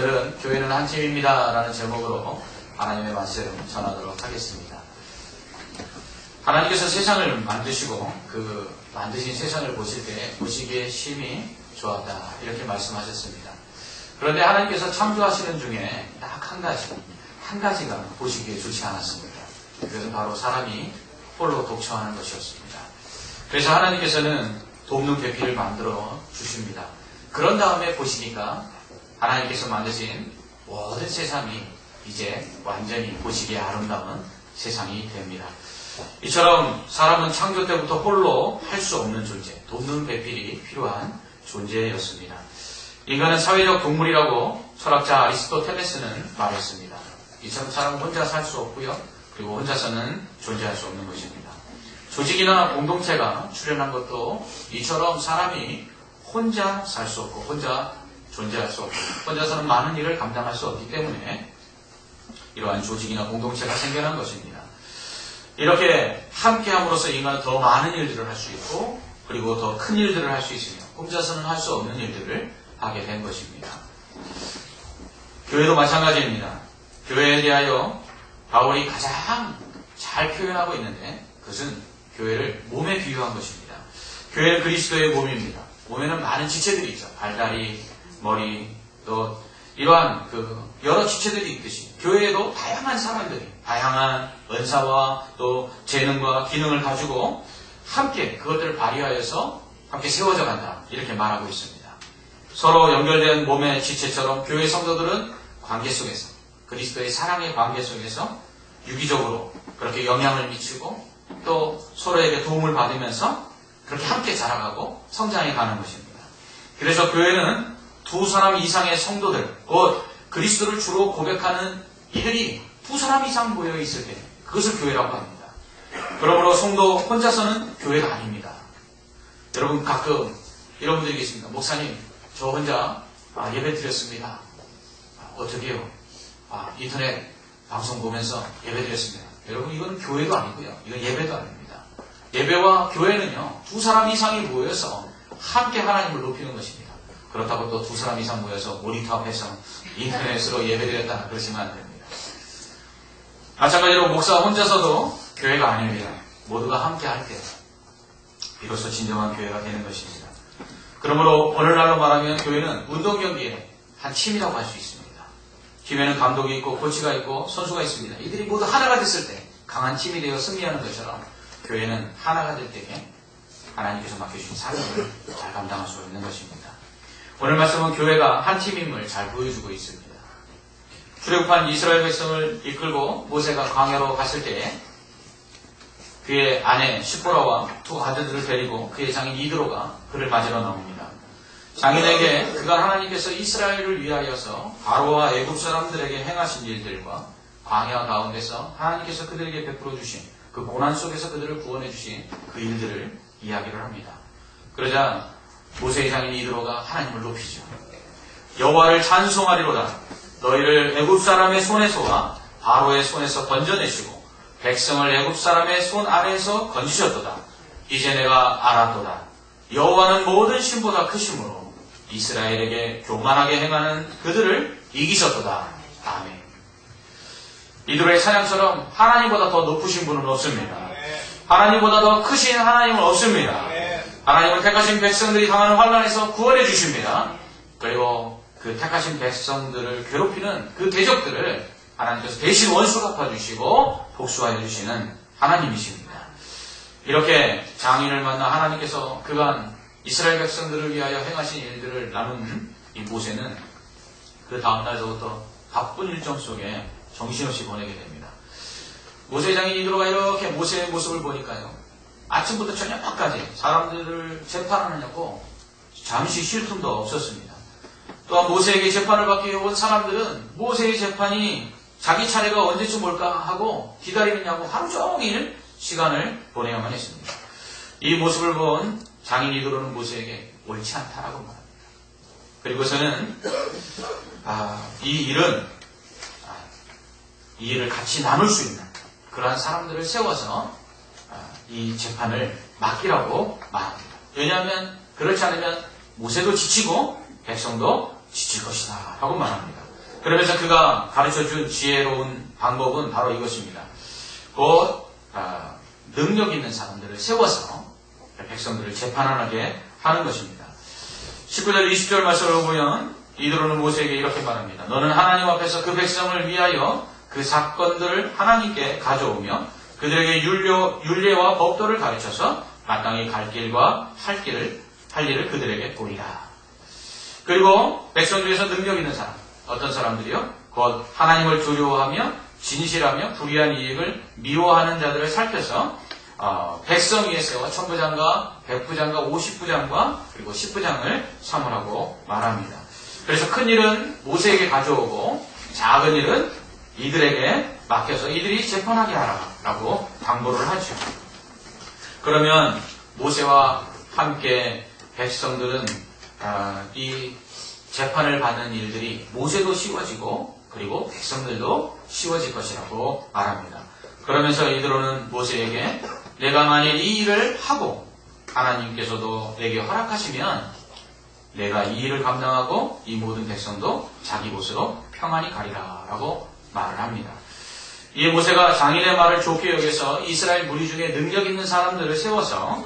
오늘은 교회는 한 팀입니다 라는 제목으로 하나님의 말씀 전하도록 하겠습니다. 하나님께서 세상을 만드시고 그 만드신 세상을 보실 때 보시기에 심히 좋았다 이렇게 말씀하셨습니다. 그런데 하나님께서 창조하시는 중에 딱 한 가지가 보시기에 좋지 않았습니다. 그것은 바로 사람이 홀로 독처하는 것이었습니다. 그래서 하나님께서는 돕는 배필을 만들어 주십니다. 그런 다음에 보시니까 하나님께서 만드신 모든 세상이 이제 완전히 보시기에 아름다운 세상이 됩니다. 이처럼 사람은 창조 때부터 홀로 할 수 없는 존재, 돕는 배필이 필요한 존재였습니다. 인간은 사회적 동물이라고 철학자 아리스토텔레스는 말했습니다. 이처럼 사람은 혼자 살 수 없고요. 그리고 혼자서는 존재할 수 없는 것입니다. 조직이나 공동체가 출현한 것도 이처럼 사람이 혼자 살 수 없고 혼자 존재할 수 없고 혼자서는 많은 일을 감당할 수 없기 때문에 이러한 조직이나 공동체가 생겨난 것입니다. 이렇게 함께함으로써 인간은 더 많은 일들을 할 수 있고 그리고 더 큰 일들을 할 수 있으며 혼자서는 할 수 없는 일들을 하게 된 것입니다. 교회도 마찬가지입니다. 교회에 대하여 바울이 가장 잘 표현하고 있는데 그것은 교회를 몸에 비유한 것입니다. 교회는 그리스도의 몸입니다. 몸에는 많은 지체들이 있죠. 발다리, 머리, 또 이러한 여러 지체들이 있듯이 교회에도 다양한 사람들이 다양한 은사와 또 재능과 기능을 가지고 함께 그것들을 발휘하여서 함께 세워져 간다 이렇게 말하고 있습니다. 서로 연결된 몸의 지체처럼 교회 성도들은 관계 속에서 그리스도의 사랑의 관계 속에서 유기적으로 그렇게 영향을 미치고 또 서로에게 도움을 받으면서 그렇게 함께 자라가고 성장해 가는 것입니다. 그래서 교회는 두 사람 이상의 성도들, 곧 그리스도를 주로 고백하는 이들이 두 사람 이상 모여 있을 때 그것을 교회라고 합니다. 그러므로 성도 혼자서는 교회가 아닙니다. 여러분 가끔 이런 분들이 계십니다. 목사님, 저 혼자 예배 드렸습니다. 어떻게 해요? 인터넷 방송 보면서 예배 드렸습니다. 여러분 이건 교회도 아니고요. 이건 예배도 아닙니다. 예배와 교회는요. 두 사람 이상이 모여서 함께 하나님을 높이는 것입니다. 그렇다고 또 두 사람 이상 모여서 모니터 앞에서 인터넷으로 예배드렸다 그러시면 안 됩니다. 마찬가지로 목사 혼자서도 교회가 아닙니다. 모두가 함께 할 때 비로소 진정한 교회가 되는 것입니다. 그러므로 오늘날로 말하면 교회는 운동 경기의 한 팀이라고 할 수 있습니다. 팀에는 감독이 있고 코치가 있고 선수가 있습니다. 이들이 모두 하나가 됐을 때 강한 팀이 되어 승리하는 것처럼 교회는 하나가 될 때에 하나님께서 맡겨주신 사명을 잘 감당할 수 있는 것입니다. 오늘 말씀은 교회가 한 팀임을 잘 보여주고 있습니다. 출애굽한 이스라엘 백성을 이끌고 모세가 광야로 갔을 때에 그의 아내 시보라와 두 아들들을 데리고 그의 장인 이드로가 그를 맞으러 나옵니다. 장인에게 그가 하나님께서 이스라엘을 위하여서 바로와 애굽 사람들에게 행하신 일들과 광야 가운데서 하나님께서 그들에게 베풀어 주신 그 고난 속에서 그들을 구원해 주신 그 일들을 이야기를 합니다. 그러자 모세의 장인 이드로가 하나님을 높이죠. 여호와를 찬송하리로다. 너희를 애굽 사람의 손에서와 바로의 손에서 건져내시고 백성을 애굽 사람의 손 아래에서 건지셨도다. 이제 내가 알았도다. 여호와는 모든 신보다 크심으로 이스라엘에게 교만하게 행하는 그들을 이기셨도다. 아멘. 이들의 찬양처럼 하나님보다 더 높으신 분은 없습니다. 하나님보다 더 크신 하나님은 없습니다. 하나님은 택하신 백성들이 당하는 환난에서 구원해 주십니다. 그리고 그 택하신 백성들을 괴롭히는 그 대적들을 하나님께서 대신 원수 갚아주시고 복수하여 주시는 하나님이십니다. 이렇게 장인을 만나 하나님께서 그간 이스라엘 백성들을 위하여 행하신 일들을 나눈 이 모세는 그 다음날서부터 바쁜 일정 속에 정신없이 보내게 됩니다. 모세의 장인 이드로가 이렇게 모세의 모습을 보니까요. 아침부터 저녁까지 사람들을 재판하느냐고 잠시 쉴 틈도 없었습니다. 또한 모세에게 재판을 받기 온 사람들은 모세의 재판이 자기 차례가 언제쯤 올까 하고 기다리느냐고 하루 종일 시간을 보내야만 했습니다. 이 모습을 본 장인 이드로는 모세에게 옳지 않다라고 말합니다. 그리고서는 이 일을 같이 나눌 수 있는 그러한 사람들을 세워서 이 재판을 맡기라고 말합니다. 왜냐하면 그렇지 않으면 모세도 지치고 백성도 지칠 것이다 라고 말합니다. 그러면서 그가 가르쳐준 지혜로운 방법은 바로 이것입니다. 곧 능력 있는 사람들을 세워서 백성들을 재판하게 하는 것입니다. 19절 20절 말씀을 보면 이드로는 모세에게 이렇게 말합니다. 너는 하나님 앞에서 그 백성을 위하여 그 사건들을 하나님께 가져오며 그들에게 율례와 법도를 가르쳐서 마땅히 갈 길과 할 일을 그들에게 보이라. 그리고 백성 중에서 능력 있는 사람, 어떤 사람들이요? 곧 하나님을 두려워하며 진실하며 불의한 이익을 미워하는 자들을 살펴서 백성 위에 세워 천부장과 백부장과 50부장과 그리고 10부장을 삼으라고 말합니다. 그래서 큰 일은 모세에게 가져오고 작은 일은 이들에게 맡겨서 이들이 재판하게 하라라고 당부를 하죠. 그러면 모세와 함께 백성들은 이 재판을 받는 일들이 모세도 쉬워지고 그리고 백성들도 쉬워질 것이라고 말합니다. 그러면서 이드로는 모세에게 내가 만일 이 일을 하고 하나님께서도 내게 허락하시면 내가 이 일을 감당하고 이 모든 백성도 자기 곳으로 평안히 가리라 라고 말을 합니다. 이에 모세가 장인의 말을 좋게 여겨서 이스라엘 무리 중에 능력 있는 사람들을 세워서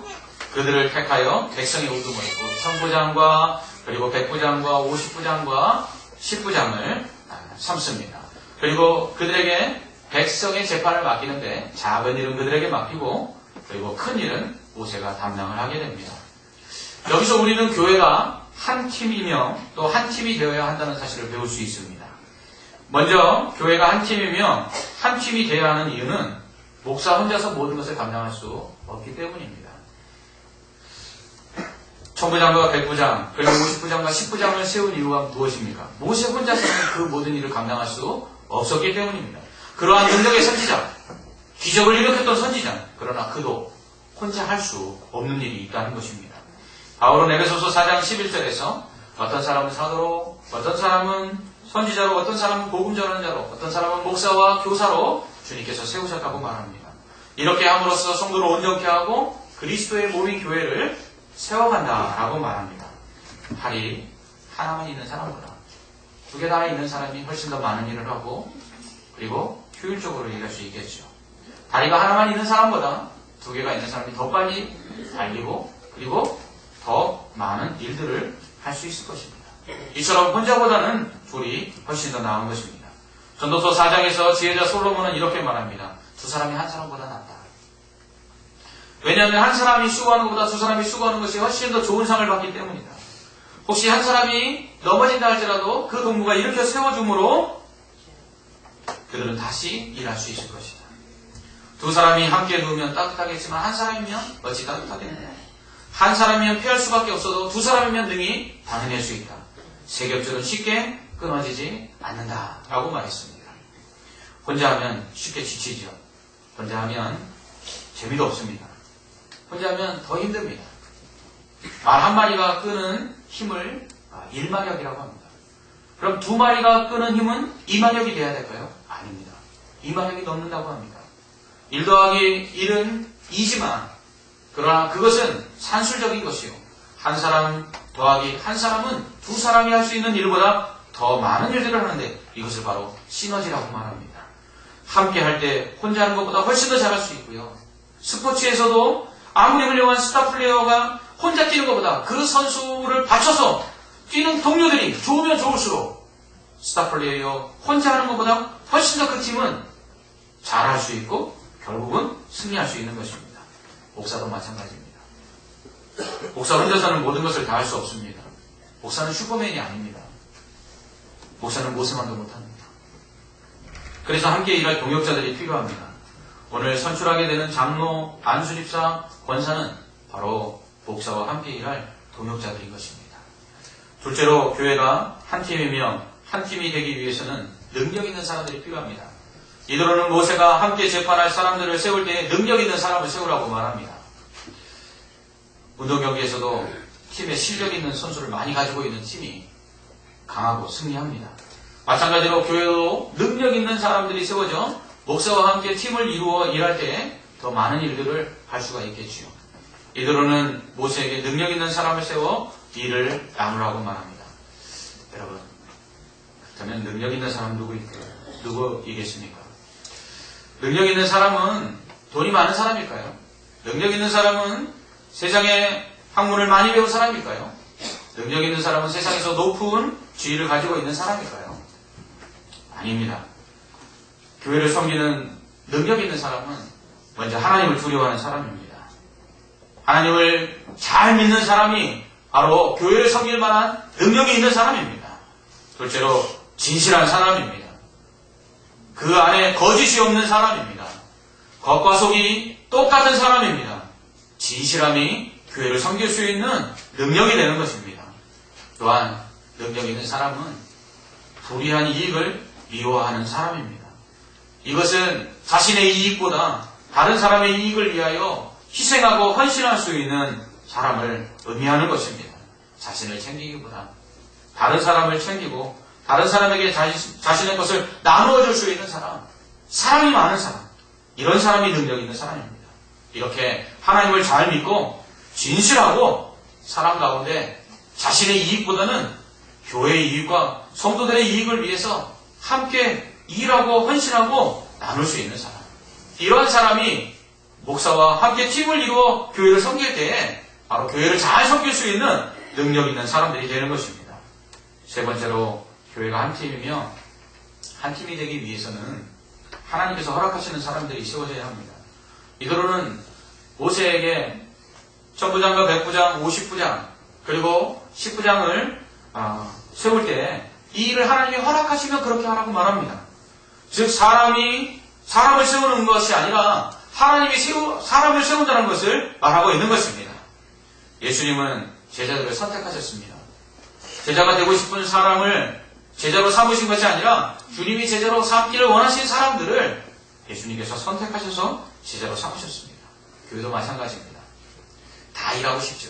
그들을 택하여 백성의 우두머리, 천부장과 그리고 백부장과 50부장과 10부장을 삼습니다. 그리고 그들에게 백성의 재판을 맡기는데 작은 일은 그들에게 맡기고 그리고 큰 일은 모세가 담당을 하게 됩니다. 여기서 우리는 교회가 한 팀이며 또 한 팀이 되어야 한다는 사실을 배울 수 있습니다. 먼저 교회가 한 팀이며 한 팀이 되어야 하는 이유는 목사 혼자서 모든 것을 감당할 수 없기 때문입니다. 천부장과 백부장 그리고 50부장과 10부장을 세운 이유가 무엇입니까? 모세 혼자서는 그 모든 일을 감당할 수 없었기 때문입니다. 그러한 능력의 선지자, 기적을 일으켰던 선지자, 그러나 그도 혼자 할 수 없는 일이 있다는 것입니다. 바울은 에베소서 4장 11절에서 어떤 사람은 사도로, 어떤 사람은 선지자로, 어떤 사람은 복음 전환자로, 어떤 사람은 목사와 교사로 주님께서 세우셨다고 말합니다. 이렇게 함으로써 성도를 온전케 하고 그리스도의 몸인 교회를 세워간다라고 말합니다. 팔이 하나만 있는 사람보다 두 개 다 있는 사람이 훨씬 더 많은 일을 하고 그리고 효율적으로 일할 수 있겠죠. 다리가 하나만 있는 사람보다 두 개가 있는 사람이 더 빨리 달리고 그리고 더 많은 일들을 할 수 있을 것입니다. 이처럼 혼자보다는 둘이 훨씬 더 나은 것입니다. 전도서 4장에서 지혜자 솔로몬은 이렇게 말합니다. 두 사람이 한 사람보다 낫다. 왜냐하면 한 사람이 수고하는 것보다 두 사람이 수고하는 것이 훨씬 더 좋은 상을 받기 때문이다. 혹시 한 사람이 넘어진다 할지라도 그 동무가 일으켜 세워줌으로 그들은 다시 일할 수 있을 것이다. 두 사람이 함께 누우면 따뜻하겠지만 한 사람이면 어찌 따뜻하겠느냐. 한 사람이면 피할 수밖에 없어도 두 사람이면 능히 당해낼 수 있다. 세 겹줄은 쉽게 끊어지지 않는다 라고 말했습니다. 혼자 하면 쉽게 지치죠. 혼자 하면 재미도 없습니다. 혼자 하면 더 힘듭니다. 말 한 마리가 끄는 힘을 1마력이라고 합니다. 그럼 두 마리가 끄는 힘은 2마력이 돼야 될까요? 아닙니다. 2마력이 넘는다고 합니다. 1 더하기 1은 2지만 그러나 그것은 산술적인 것이요. 한 사람 더하기 한 사람은 두 사람이 할 수 있는 일보다 더 많은 일들을 하는데 이것을 바로 시너지라고 말합니다. 함께 할 때 혼자 하는 것보다 훨씬 더 잘할 수 있고요. 스포츠에서도 아무리 훌륭한 스타 플레이어가 혼자 뛰는 것보다 그 선수를 받쳐서 뛰는 동료들이 좋으면 좋을수록 스타 플레이어 혼자 하는 것보다 훨씬 더 그 팀은 잘할 수 있고 결국은 승리할 수 있는 것입니다. 목사도 마찬가지입니다. 목사 혼자서는 모든 것을 다 할 수 없습니다. 목사는 슈퍼맨이 아닙니다. 목사는 모세만도 못합니다. 그래서 함께 일할 동역자들이 필요합니다. 오늘 선출하게 되는 장로, 안수집사, 권사는 바로 목사와 함께 일할 동역자들인 것입니다. 둘째로 교회가 한 팀이며 한 팀이 되기 위해서는 능력 있는 사람들이 필요합니다. 이들로는 모세가 함께 재판할 사람들을 세울 때 능력 있는 사람을 세우라고 말합니다. 운동 경기에서도 팀에 실력 있는 선수를 많이 가지고 있는 팀이 강하고 승리합니다. 마찬가지로 교회도 능력 있는 사람들이 세워져 목사와 함께 팀을 이루어 일할 때 더 많은 일들을 할 수가 있겠지요. 이들로는 모세에게 능력 있는 사람을 세워 일을 나누라고 말합니다. 여러분, 그러면 능력 있는 사람 누구이겠습니까? 능력 있는 사람은 돈이 많은 사람일까요? 능력 있는 사람은 세상에 학문을 많이 배운 사람일까요? 능력 있는 사람은 세상에서 높은 지위를 가지고 있는 사람일까요? 아닙니다. 교회를 섬기는 능력 있는 사람은 먼저 하나님을 두려워하는 사람입니다. 하나님을 잘 믿는 사람이 바로 교회를 섬길 만한 능력이 있는 사람입니다. 둘째로 진실한 사람입니다. 그 안에 거짓이 없는 사람입니다. 겉과 속이 똑같은 사람입니다. 진실함이 교회를 섬길 수 있는 능력이 되는 것입니다. 또한 능력 있는 사람은 불이한 이익을 미워하는 사람입니다. 이것은 자신의 이익보다 다른 사람의 이익을 위하여 희생하고 헌신할 수 있는 사람을 의미하는 것입니다. 자신을 챙기기보다 다른 사람을 챙기고 다른 사람에게 자신의 것을 나누어 줄 수 있는 사람, 사랑이 많은 사람, 이런 사람이 능력 있는 사람입니다. 이렇게 하나님을 잘 믿고 진실하고 사람 가운데 자신의 이익보다는 교회의 이익과 성도들의 이익을 위해서 함께 일하고 헌신하고 나눌 수 있는 사람, 이런 사람이 목사와 함께 팀을 이루어 교회를 섬길 때에 바로 교회를 잘 섬길 수 있는 능력 있는 사람들이 되는 것입니다. 세 번째로 교회가 한 팀이며 한 팀이 되기 위해서는 하나님께서 허락하시는 사람들이 세워져야 합니다. 이들은 모세에게 천부장과 백부장, 50부장 그리고 10부장을 세울 때 이 일을 하나님이 허락하시면 그렇게 하라고 말합니다. 즉 사람을 세우는 것이 아니라 하나님이 사람을 세운다는 것을 말하고 있는 것입니다. 예수님은 제자들을 선택하셨습니다. 제자가 되고 싶은 사람을 제자로 삼으신 것이 아니라 주님이 제자로 삼기를 원하신 사람들을 예수님께서 선택하셔서 제자로 삼으셨습니다. 교회도 마찬가지입니다. 다 일하고 싶죠.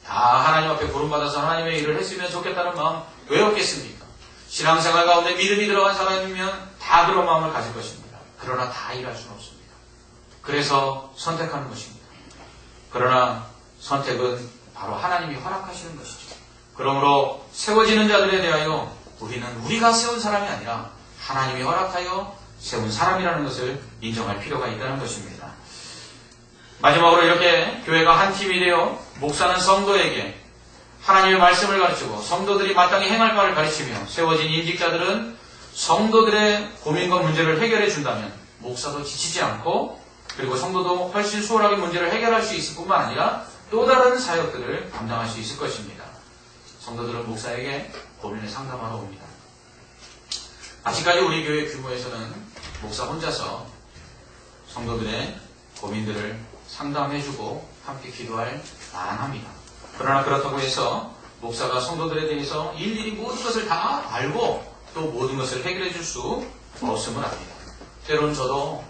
다 하나님 앞에 부름받아서 하나님의 일을 했으면 좋겠다는 마음 왜 없겠습니까? 신앙생활 가운데 믿음이 들어간 사람이면 다 그런 마음을 가질 것입니다. 그러나 다 일할 수는 없습니다. 그래서 선택하는 것입니다. 그러나 선택은 바로 하나님이 허락하시는 것이죠. 그러므로 세워지는 자들에 대하여 우리는 우리가 세운 사람이 아니라 하나님이 허락하여 세운 사람이라는 것을 인정할 필요가 있다는 것입니다. 마지막으로 이렇게 교회가 한 팀이 되어 목사는 성도에게 하나님의 말씀을 가르치고 성도들이 마땅히 행할 바를 가르치며 세워진 임직자들은 성도들의 고민과 문제를 해결해 준다면 목사도 지치지 않고 그리고 성도도 훨씬 수월하게 문제를 해결할 수 있을 뿐만 아니라 또 다른 사역들을 감당할 수 있을 것입니다. 성도들은 목사에게 고민을 상담하러 옵니다. 아직까지 우리 교회 규모에서는 목사 혼자서 성도들의 고민들을 상담해주고 함께 기도할 만합니다. 그러나 그렇다고 해서 목사가 성도들에 대해서 일일이 모든 것을 다 알고 또 모든 것을 해결해 줄 수 없음을 압니다. 때로는 저도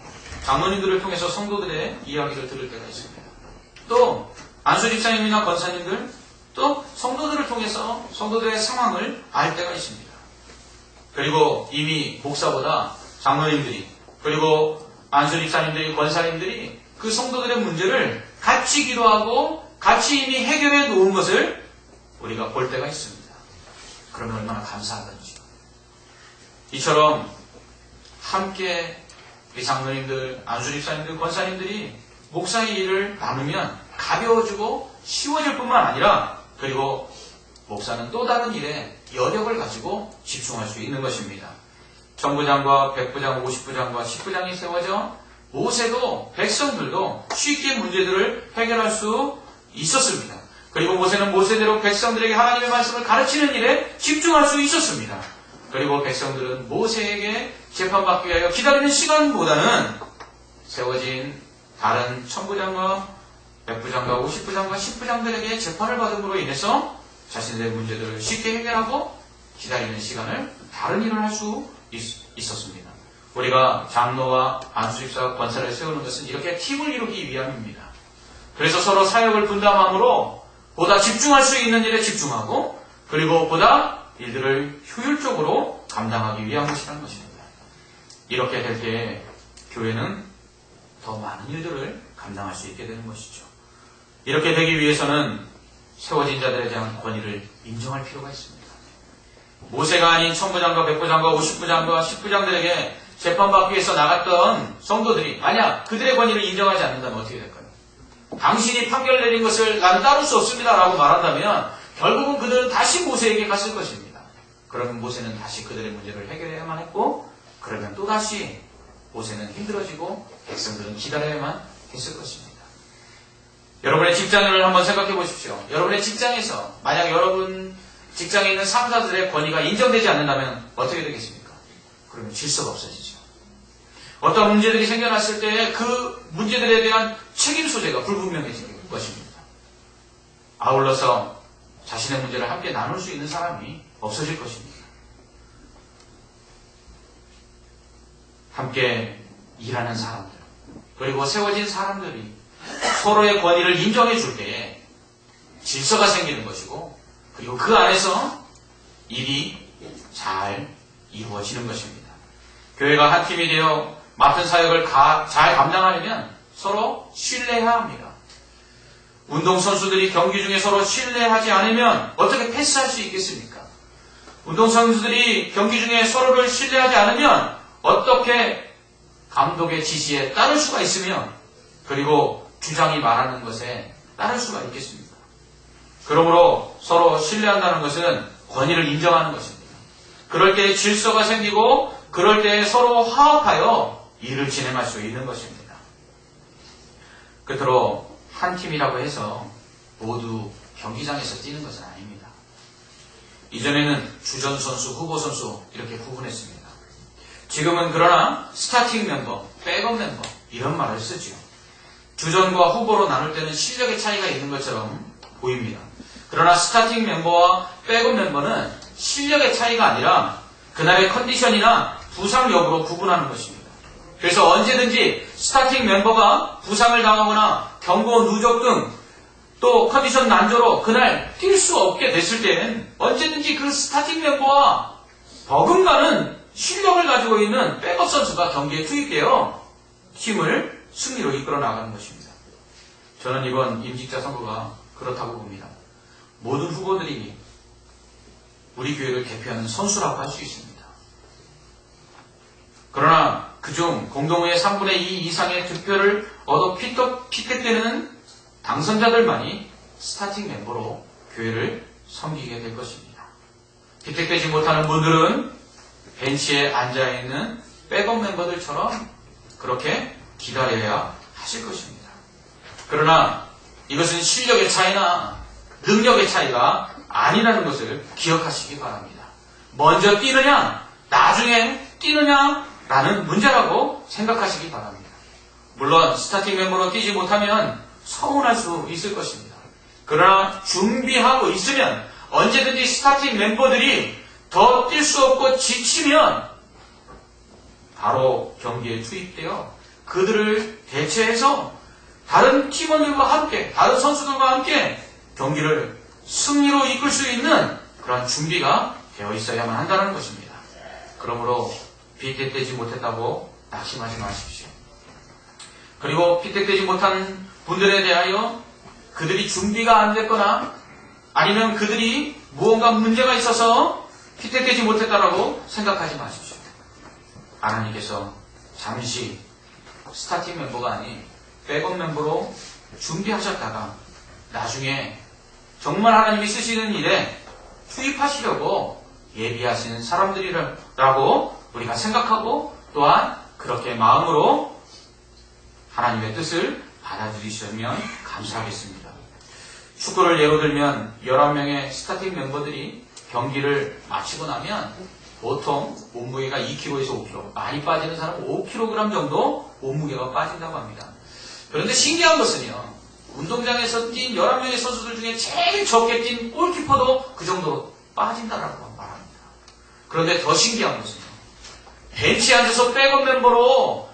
장로님들을 통해서 성도들의 이야기를 들을 때가 있습니다. 또 안수집사님이나 권사님들 또 성도들을 통해서 성도들의 상황을 알 때가 있습니다. 그리고 이미 목사보다 장로님들이 그리고 안수집사님들이 권사님들이 그 성도들의 문제를 같이 기도하고 같이 이미 해결해 놓은 것을 우리가 볼 때가 있습니다. 그러면 얼마나 감사하던지요. 이처럼 함께 우리 장로님들, 안수집사님들, 권사님들이 목사의 일을 나누면 가벼워지고 쉬워질 뿐만 아니라 그리고 목사는 또 다른 일에 여력을 가지고 집중할 수 있는 것입니다. 천부장과 백부장, 50부장과 10부장이 세워져 모세도 백성들도 쉽게 문제들을 해결할 수 있었습니다. 그리고 모세는 모세대로 백성들에게 하나님의 말씀을 가르치는 일에 집중할 수 있었습니다. 그리고 백성들은 모세에게 재판받기 위하여 기다리는 시간보다는 세워진 다른 천부장과 백부장과 50부장과 10부장들에게 재판을 받음으로 인해서 자신들의 문제들을 쉽게 해결하고 기다리는 시간을 다른 일을 할 수 있었습니다. 우리가 장로와 안수집사, 권사를 세우는 것은 이렇게 팀을 이루기 위함입니다. 그래서 서로 사역을 분담함으로 보다 집중할 수 있는 일에 집중하고 그리고 보다 일들을 효율적으로 감당하기 위한 것이라는 것입니다. 이렇게 될 때 교회는 더 많은 일들을 감당할 수 있게 되는 것이죠. 이렇게 되기 위해서는 세워진 자들에 대한 권위를 인정할 필요가 있습니다. 모세가 아닌 천부장과 백부장과 50부장과 10부장들에게 재판받기 위해서 나갔던 성도들이 만약 그들의 권위를 인정하지 않는다면 어떻게 될까요? 당신이 판결 내린 것을 난 따를 수 없습니다 라고 말한다면 결국은 그들은 다시 모세에게 갔을 것입니다. 그러면 모세는 다시 그들의 문제를 해결해야만 했고, 그러면 또다시 모세는 힘들어지고 백성들은 기다려야만 했을 것입니다. 여러분의 직장을 한번 생각해 보십시오. 여러분의 직장에서 만약 여러분 직장에 있는 상사들의 권위가 인정되지 않는다면 어떻게 되겠습니까? 그러면 질서가 없어지죠. 어떤 문제들이 생겨났을 때 그 문제들에 대한 책임 소재가 불분명해질 것입니다. 아울러서 자신의 문제를 함께 나눌 수 있는 사람이 없어질 것입니다. 함께 일하는 사람들, 그리고 세워진 사람들이 서로의 권위를 인정해 줄 때에 질서가 생기는 것이고, 그리고 그 안에서 일이 잘 이루어지는 것입니다. 교회가 한 팀이 되어 맡은 사역을 잘 감당하려면 서로 신뢰해야 합니다. 운동선수들이 경기 중에 서로 신뢰하지 않으면 어떻게 패스할 수 있겠습니까? 운동선수들이 경기 중에 서로를 신뢰하지 않으면 어떻게 감독의 지시에 따를 수가 있으며, 그리고 주장이 말하는 것에 따를 수가 있겠습니까? 그러므로 서로 신뢰한다는 것은 권위를 인정하는 것입니다. 그럴 때 질서가 생기고, 그럴 때 서로 화합하여 일을 진행할 수 있는 것입니다. 끝으로 한 팀이라고 해서 모두 경기장에서 뛰는 것은 아닙니다. 이전에는 주전 선수, 후보 선수 이렇게 구분했습니다. 지금은 그러나 스타팅 멤버, 백업 멤버 이런 말을 쓰죠. 주전과 후보로 나눌 때는 실력의 차이가 있는 것처럼 보입니다. 그러나 스타팅 멤버와 백업 멤버는 실력의 차이가 아니라 그날의 컨디션이나 부상 여부로 구분하는 것입니다. 그래서 언제든지 스타팅 멤버가 부상을 당하거나 경고 누적 등 또 컨디션 난조로 그날 뛸 수 없게 됐을 때는 언제든지 그 스타팅 멤버와 버금가는 실력을 가지고 있는 백업 선수가 경기에 투입되어 팀을 승리로 이끌어 나가는 것입니다. 저는 이번 임직자 선거가 그렇다고 봅니다. 모든 후보들이 우리 교회를 대표하는 선수라고 할 수 있습니다. 그러나 그중 공동의회 3분의 2 이상의 득표를 얻어 픽택되는 당선자들만이 스타팅 멤버로 교회를 섬기게 될 것입니다. 픽택되지 못하는 분들은 벤치에 앉아있는 백업 멤버들처럼 그렇게 기다려야 하실 것입니다. 그러나 이것은 실력의 차이나 능력의 차이가 아니라는 것을 기억하시기 바랍니다. 먼저 뛰느냐, 나중에 뛰느냐라는 문제라고 생각하시기 바랍니다. 물론 스타팅 멤버로 뛰지 못하면 서운할 수 있을 것입니다. 그러나 준비하고 있으면 언제든지 스타팅 멤버들이 더 뛸 수 없고 지치면 바로 경기에 투입되어 그들을 대체해서 다른 팀원들과 함께, 다른 선수들과 함께 경기를 승리로 이끌 수 있는 그런 준비가 되어 있어야만 한다는 것입니다. 그러므로 픽택되지 못했다고 낙심하지 마십시오. 그리고 픽택되지 못한 분들에 대하여 그들이 준비가 안 됐거나 아니면 그들이 무언가 문제가 있어서 픽택되지 못했다라고 생각하지 마십시오. 하나님께서 잠시 스타팅 멤버가 아닌 백업 멤버로 준비하셨다가 나중에 정말 하나님이 쓰시는 일에 투입하시려고 예비하시는 사람들이라고 우리가 생각하고 또한 그렇게 마음으로 하나님의 뜻을 받아들이시면 감사하겠습니다. 축구를 예로 들면 11명의 스타팅 멤버들이 경기를 마치고 나면 보통 몸무게가 2kg에서 5kg, 많이 빠지는 사람은 5kg 정도 몸무게가 빠진다고 합니다. 그런데 신기한 것은요, 운동장에서 뛴 11명의 선수들 중에 제일 적게 뛴 골키퍼도 그 정도로 빠진다라고 말합니다. 그런데 더 신기한 것은요, 벤치에 앉아서 백업 멤버로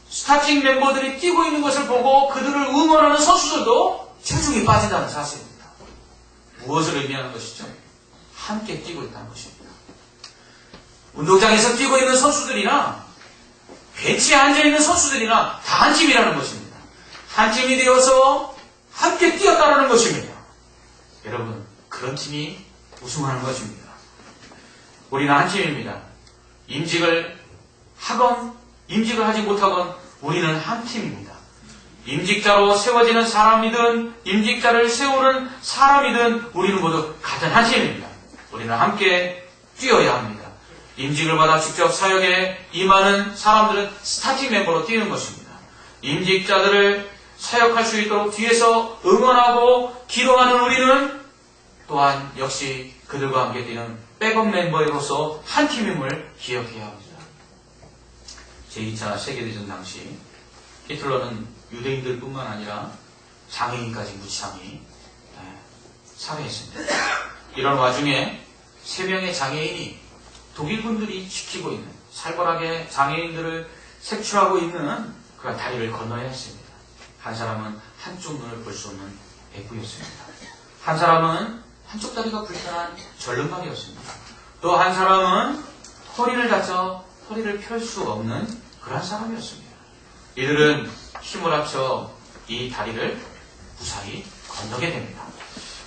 스타팅 멤버들이 뛰고 있는 것을 보고 그들을 응원하는 선수들도 체중이 빠진다는 사실입니다. 무엇을 의미하는 것이죠? 함께 뛰고 있다는 것입니다. 운동장에서 뛰고 있는 선수들이나 벤치에 앉아있는 선수들이나 다 한 팀이라는 것입니다. 한 팀이 되어서 함께 뛰었다는 것입니다. 여러분, 그런 팀이 우승하는 것입니다. 우리는 한 팀입니다. 임직을 하건 임직을 하지 못하건 우리는 한 팀입니다. 임직자로 세워지는 사람이든 임직자를 세우는 사람이든 우리는 모두 같은 한 팀입니다. 우리는 함께 뛰어야 합니다. 임직을 받아 직접 사역에 임하는 사람들은 스타팅 멤버로 뛰는 것입니다. 임직자들을 사역할 수 있도록 뒤에서 응원하고 기도하는 우리는 또한 역시 그들과 함께 뛰는 백업 멤버로서 한 팀임을 기억해야 합니다. 제2차 세계대전 당시 히틀러는 유대인들뿐만 아니라 장애인까지 무참히 살해했습니다. 이런 와중에 3명의 장애인이 독일군들이 지키고 있는 살벌하게 장애인들을 색출하고 있는 그런 다리를 건너야 했습니다. 한 사람은 한쪽 눈을 볼 수 없는 백부였습니다. 한 사람은 한쪽 다리가 불편한 절름발이었습니다. 또 한 사람은 허리를 다쳐 허리를 펼 수 없는 그런 사람이었습니다. 이들은 힘을 합쳐 이 다리를 무사히 건너게 됩니다.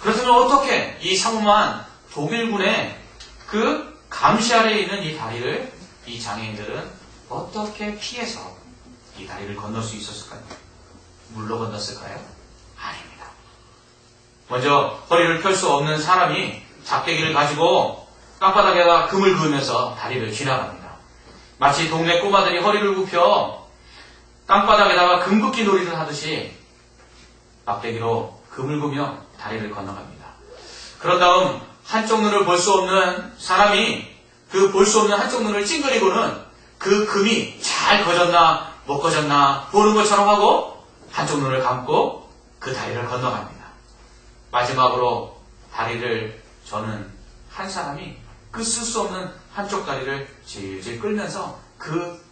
그렇다면 어떻게 이 삼엄한 독일군의 그 감시 아래에 있는 이 다리를 이 장애인들은 어떻게 피해서 이 다리를 건널 수 있었을까요? 물로 건넜을까요? 아닙니다. 먼저 허리를 펼 수 없는 사람이 작대기를 가지고 땅바닥에다 금을 그으면서 다리를 지나갑니다. 마치 동네 꼬마들이 허리를 굽혀 땅바닥에다가 금긋기 놀이를 하듯이 막대기로 금을 그으며 다리를 건너갑니다. 그런 다음 한쪽 눈을 볼 수 없는 사람이 그 볼 수 없는 한쪽 눈을 찡그리고는 그 금이 잘 거졌나 못 거졌나 보는 것처럼 하고 한쪽 눈을 감고 그 다리를 건너갑니다. 마지막으로 다리를 저는 한 사람이 그 쓸 수 없는 한쪽 다리를 질질 끌면서 그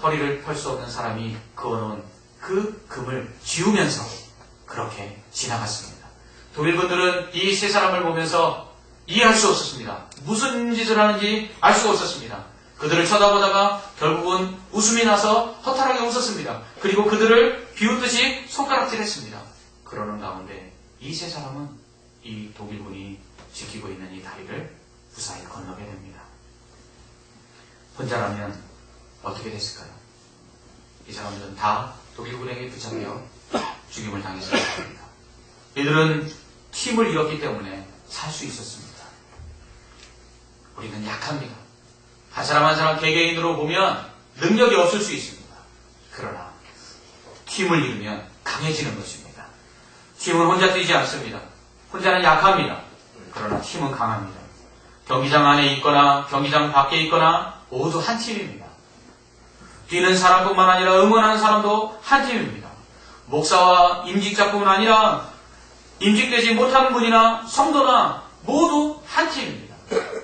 허리를 펼 수 없는 사람이 그어놓은 그 금을 지우면서 그렇게 지나갔습니다. 독일군들은 이 세 사람을 보면서 이해할 수 없었습니다. 무슨 짓을 하는지 알 수가 없었습니다. 그들을 쳐다보다가 결국은 웃음이 나서 허탈하게 웃었습니다. 그리고 그들을 비웃듯이 손가락질했습니다. 그러는 가운데 이 세 사람은 이 독일군이 지키고 있는 이 다리를 무사히 건너게 됩니다. 혼자라면 어떻게 됐을까요? 이 사람들은 다 독일군에게 붙잡혀 죽임을 당했을 것입니다. 이들은 팀을 이뤘기 때문에 살 수 있었습니다. 우리는 약합니다. 한 사람 한 사람 개개인으로 보면 능력이 없을 수 있습니다. 그러나 팀을 이루면 강해지는 것입니다. 팀은 혼자 뛰지 않습니다. 혼자는 약합니다. 그러나 팀은 강합니다. 경기장 안에 있거나 경기장 밖에 있거나 모두 한 팀입니다. 뛰는 사람뿐만 아니라 응원하는 사람도 한 팀입니다. 목사와 임직자뿐만 아니라 임직되지 못하는 분이나 성도나 모두 한 팀입니다.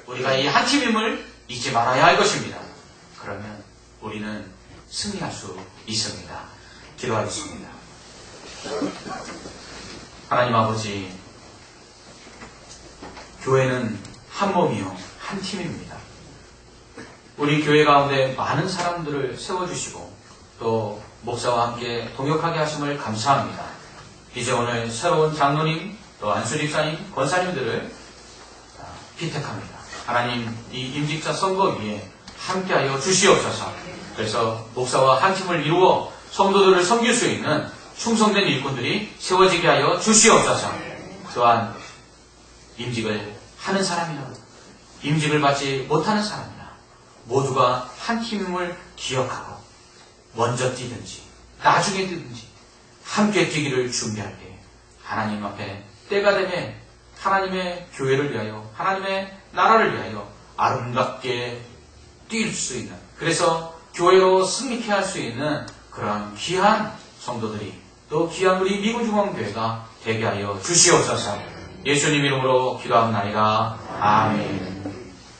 우리가 이 한 팀임을 잊지 말아야 할 것입니다. 그러면 우리는 승리할 수 있습니다. 기도하겠습니다. 하나님 아버지, 교회는 한 몸이요 한 팀입니다. 우리 교회 가운데 많은 사람들을 세워주시고 또 목사와 함께 동역하게 하심을 감사합니다. 이제 오늘 새로운 장로님 또 안수집사님, 권사님들을 피택합니다. 하나님 이 임직자 선거 위에 함께하여 주시옵소서. 그래서 목사와 한 팀을 이루어 성도들을 섬길 수 있는 충성된 일꾼들이 세워지게 하여 주시옵소서. 또한 임직을 하는 사람이나 임직을 받지 못하는 사람이나 모두가 한 팀임을 기억하고 먼저 뛰든지 나중에 뛰든지 함께 뛰기를 준비할 때 하나님 앞에 때가 되면 하나님의 교회를 위하여 하나님의 나라를 위하여 아름답게 뛸 수 있는, 그래서 교회로 승리케 할 수 있는 그러한 귀한 성도들이 또 귀한 우리 미군중앙교회가 되게 하여 주시옵소서. 예수님 이름으로 기도합나이다. 아멘.